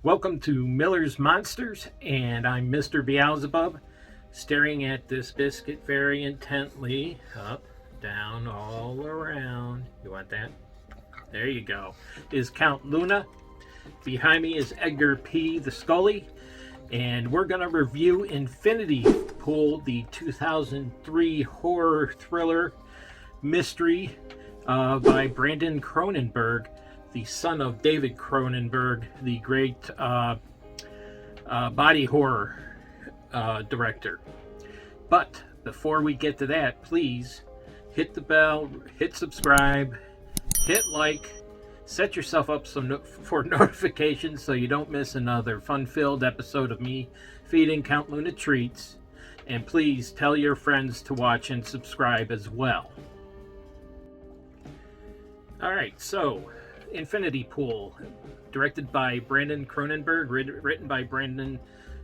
Welcome to Miller's Monsters, and I'm Mr. Beelzebub, staring at this biscuit very intently. Up, down, all around. You want that? There you go. Is Count Luna. Behind me is Edgar P. the Scully, and we're going to review Infinity Pool, the 2003 horror thriller mystery by Brandon Cronenberg, the son of David Cronenberg, the great body horror director. But before we get to that, please hit the bell, hit subscribe, hit like, set yourself up for notifications so you don't miss another fun-filled episode of me feeding Count Luna treats. And please tell your friends to watch and subscribe as well. Alright, so Infinity Pool, directed by Brandon Cronenberg, written by Brandon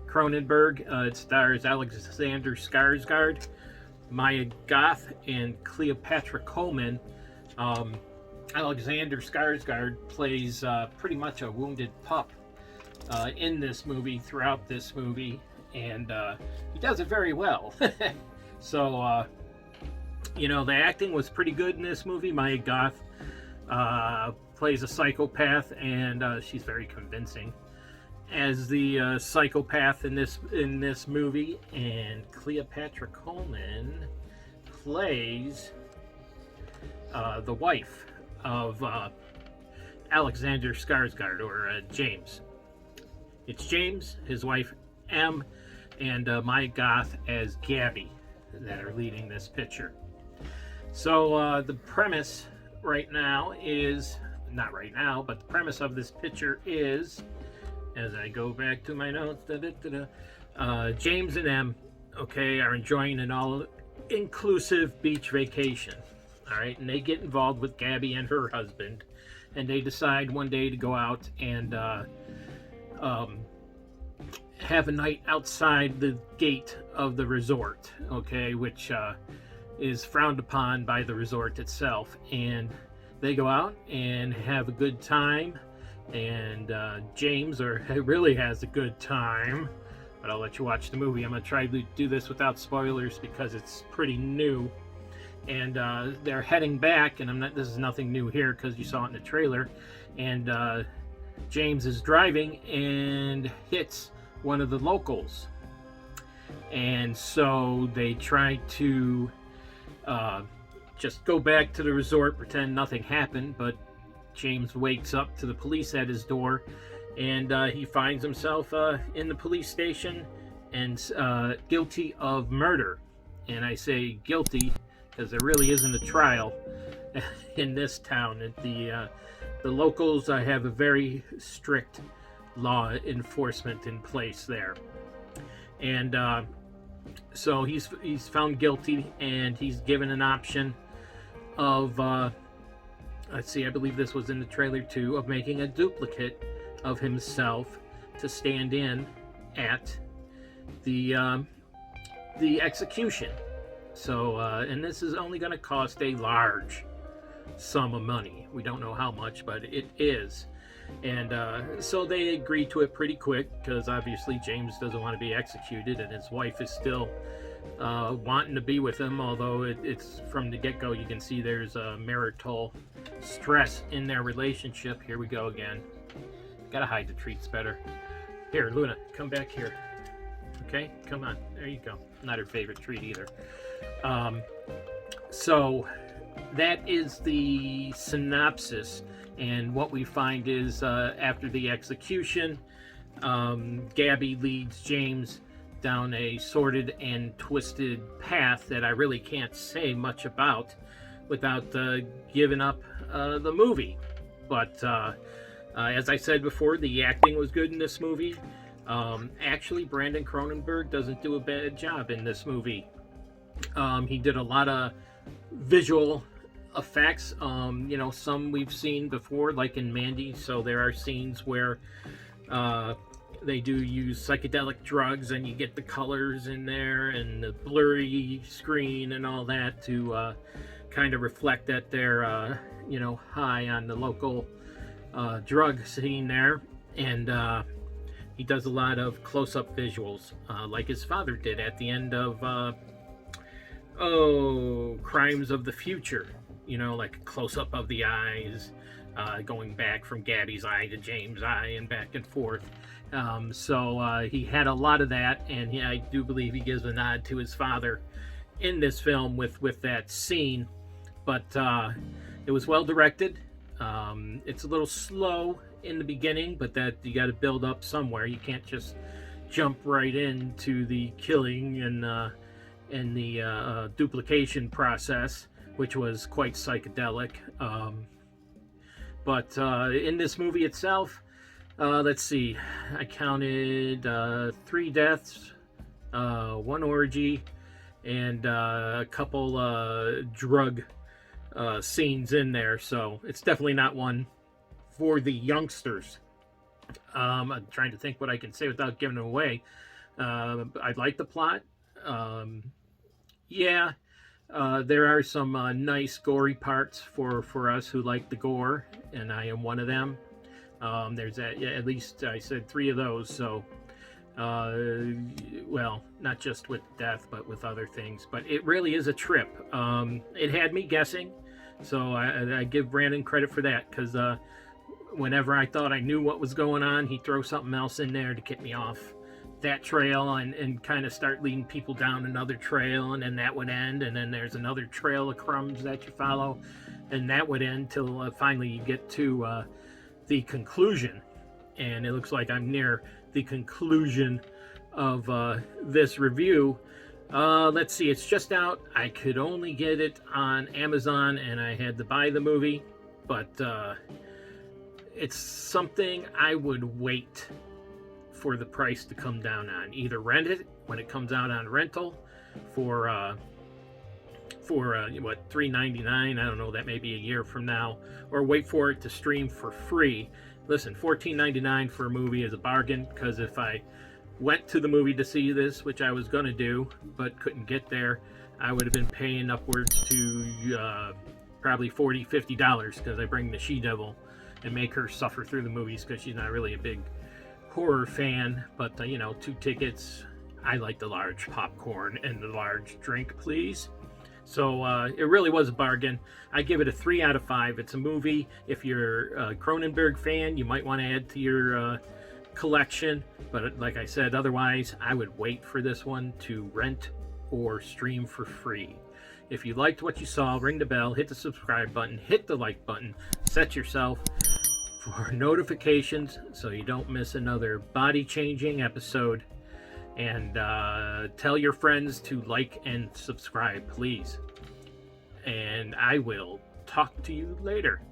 Cronenberg. It stars Alexander Skarsgård, Maya Goth, and Cleopatra Coleman. Alexander Skarsgård plays pretty much a wounded pup in this movie, throughout this movie, and he does it very well. So, the acting was pretty good in this movie. Maya Goth plays a psychopath, and she's very convincing as the psychopath in this movie. And Cleopatra Coleman plays the wife of Alexander Skarsgård, or James. It's James, his wife M, and Maya Goth as Gabby that are leading this picture. So the premise right now is, not right now, but the premise of this picture is, as I go back to my notes, James and M, are enjoying an all-inclusive beach vacation. All right, and they get involved with Gabby and her husband, and they decide one day to go out and have a night outside the gate of the resort, which is frowned upon by the resort itself. And they go out and have a good time, and James really has a good time, but I'll let you watch the movie. I'm going to try to do this without spoilers because it's pretty new. And they're heading back, and this is nothing new here because you saw it in the trailer, and James is driving and hits one of the locals, and so they try to just go back to the resort, pretend nothing happened, but James wakes up to the police at his door, and he finds himself in the police station and guilty of murder. And I say guilty because there really isn't a trial in this town. The locals have a very strict law enforcement in place there, and so he's found guilty, and he's given an option of let's see, I believe this was in the trailer too, of making a duplicate of himself to stand in at the execution. So and this is only going to cost a large sum of money. We don't know how much, but it is. And so they agree to it pretty quick, because obviously James doesn't want to be executed, and his wife is still wanting to be with him, although it's from the get-go you can see there's marital stress in their relationship. Here we go again. Gotta hide the treats better. Here, Luna, come back here. Okay, come on, there you go. Not her favorite treat either. So that is the synopsis, and what we find is after the execution, Gabby leads James down a sordid and twisted path that I really can't say much about without giving up the movie. But as I said before, the acting was good in this movie. Actually, Brandon Cronenberg doesn't do a bad job in this movie. He did a lot of visual effects, some we've seen before, like in Mandy. So there are scenes where they do use psychedelic drugs, and you get the colors in there and the blurry screen and all that to kind of reflect that they're high on the local drug scene there. And he does a lot of close-up visuals, like his father did at the end of Crimes of the Future. You know, like a close-up of the eyes, going back from Gabby's eye to James' eye and back and forth. So he had a lot of that, and I do believe he gives a nod to his father in this film with that scene. But it was well directed. It's a little slow in the beginning, but that you got to build up somewhere. You can't just jump right into the killing and the duplication process, which was quite psychedelic. But in this movie itself, let's see, I counted 3 deaths, 1 orgy, and a couple drug scenes in there. So it's definitely not one for the youngsters. I'm trying to think what I can say without giving it away. I like the plot. Yeah, there are some nice gory parts for us who like the gore, and I am one of them. There's at least I said 3 of those. So, well, not just with death, but with other things. But it really is a trip. It had me guessing, so I give Brandon credit for that, because whenever I thought I knew what was going on, he'd throw something else in there to get me off that trail and kind of start leading people down another trail, and then that would end, and then there's another trail of crumbs that you follow, and that would end till finally you get to the conclusion. And it looks like I'm near the conclusion of this review. Let's see, it's just out. I could only get it on Amazon, and I had to buy the movie, but it's something I would wait for the price to come down on. Either rent it when it comes out on rental for what, $3.99, I don't know, that may be a year from now, or wait for it to stream for free. Listen, $14.99 for a movie is a bargain, because if I went to the movie to see this, which I was gonna do but couldn't get there, I would have been paying upwards to probably $40-50, because I bring the she-devil and make her suffer through the movies, because she's not really a big horror fan. But you know, 2 tickets. I like the large popcorn and the large drink, please. So it really was a bargain. I give it a 3 out of 5. It's a movie. If you're a Cronenberg fan, you might want to add to your collection. But like I said, otherwise, I would wait for this one to rent or stream for free. If you liked what you saw, ring the bell, hit the subscribe button, hit the like button, set yourself for notifications so you don't miss another body-changing episode. And tell your friends to like and subscribe, please. And I will talk to you later.